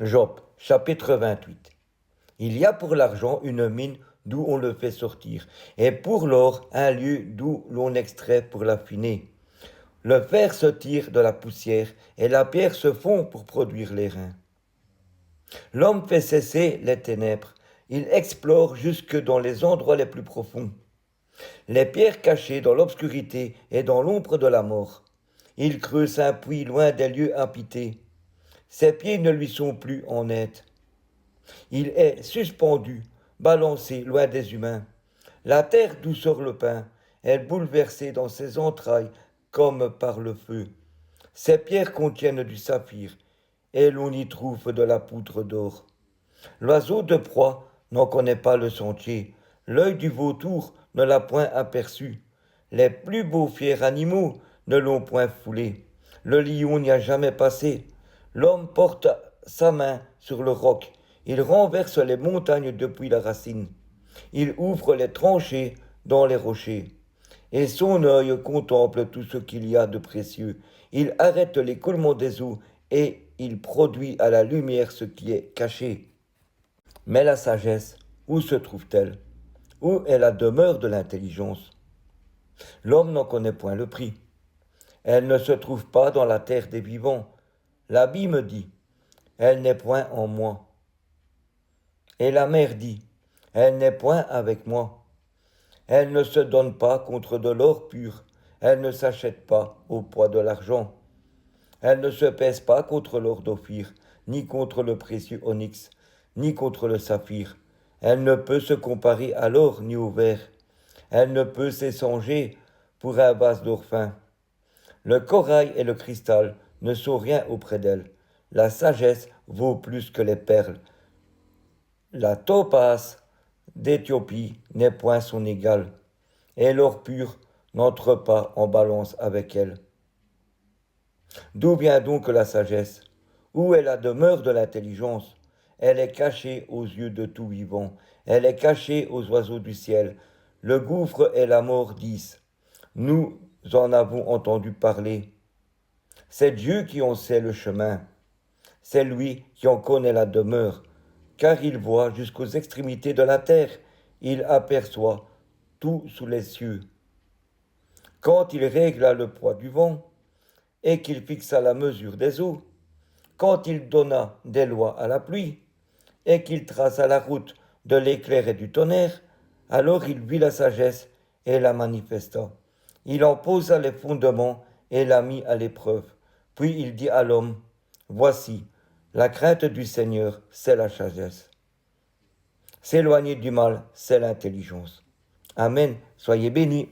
Job, chapitre 28. Il y a pour l'argent une mine d'où on le fait sortir, et pour l'or un lieu d'où l'on extrait pour l'affiner. Le fer se tire de la poussière, et la pierre se fond pour produire l'airain. L'homme fait cesser les ténèbres, il explore jusque dans les endroits les plus profonds, les pierres cachées dans l'obscurité et dans l'ombre de la mort. Il creuse un puits loin des lieux habités. Ses pieds ne lui sont plus en aide. Il est suspendu, balancé loin des humains. La terre d'où sort le pain est bouleversée dans ses entrailles comme par le feu. Ces pierres contiennent du saphir, et l'on y trouve de la poudre d'or. L'oiseau de proie n'en connaît pas le sentier, l'œil du vautour ne l'a point aperçu. Les plus beaux fiers animaux ne l'ont point foulé. Le lion n'y a jamais passé. L'homme porte sa main sur le roc, il renverse les montagnes depuis la racine. Il ouvre les tranchées dans les rochers. Et son œil contemple tout ce qu'il y a de précieux. Il arrête l'écoulement des eaux et il produit à la lumière ce qui est caché. Mais la sagesse, où se trouve-t-elle? Où est la demeure de l'intelligence? L'homme n'en connaît point le prix. Elle ne se trouve pas dans la terre des vivants. L'abîme dit, elle n'est point en moi. Et la mer dit, elle n'est point avec moi. Elle ne se donne pas contre de l'or pur, elle ne s'achète pas au poids de l'argent. Elle ne se pèse pas contre l'or d'Ophir, ni contre le précieux onyx, ni contre le saphir. Elle ne peut se comparer à l'or ni au verre. Elle ne peut s'échanger pour un vase d'or fin. Le corail et le cristal ne sont rien auprès d'elle. La sagesse vaut plus que les perles. La topaze d'Éthiopie n'est point son égale, et l'or pur n'entre pas en balance avec elle. D'où vient donc la sagesse? Où est la demeure de l'intelligence? Elle est cachée aux yeux de tout vivant, elle est cachée aux oiseaux du ciel. Le gouffre et la mort disent, nous en avons entendu parler. C'est Dieu qui en sait le chemin, c'est lui qui en connaît la demeure, car il voit jusqu'aux extrémités de la terre, il aperçoit tout sous les cieux. Quand il régla le poids du vent, et qu'il fixa la mesure des eaux, quand il donna des lois à la pluie, et qu'il traça la route de l'éclair et du tonnerre, alors il vit la sagesse et la manifesta. Il en posa les fondements et la mit à l'épreuve. Puis il dit à l'homme, voici, la crainte du Seigneur, c'est la sagesse. S'éloigner du mal, c'est l'intelligence. Amen. Soyez bénis.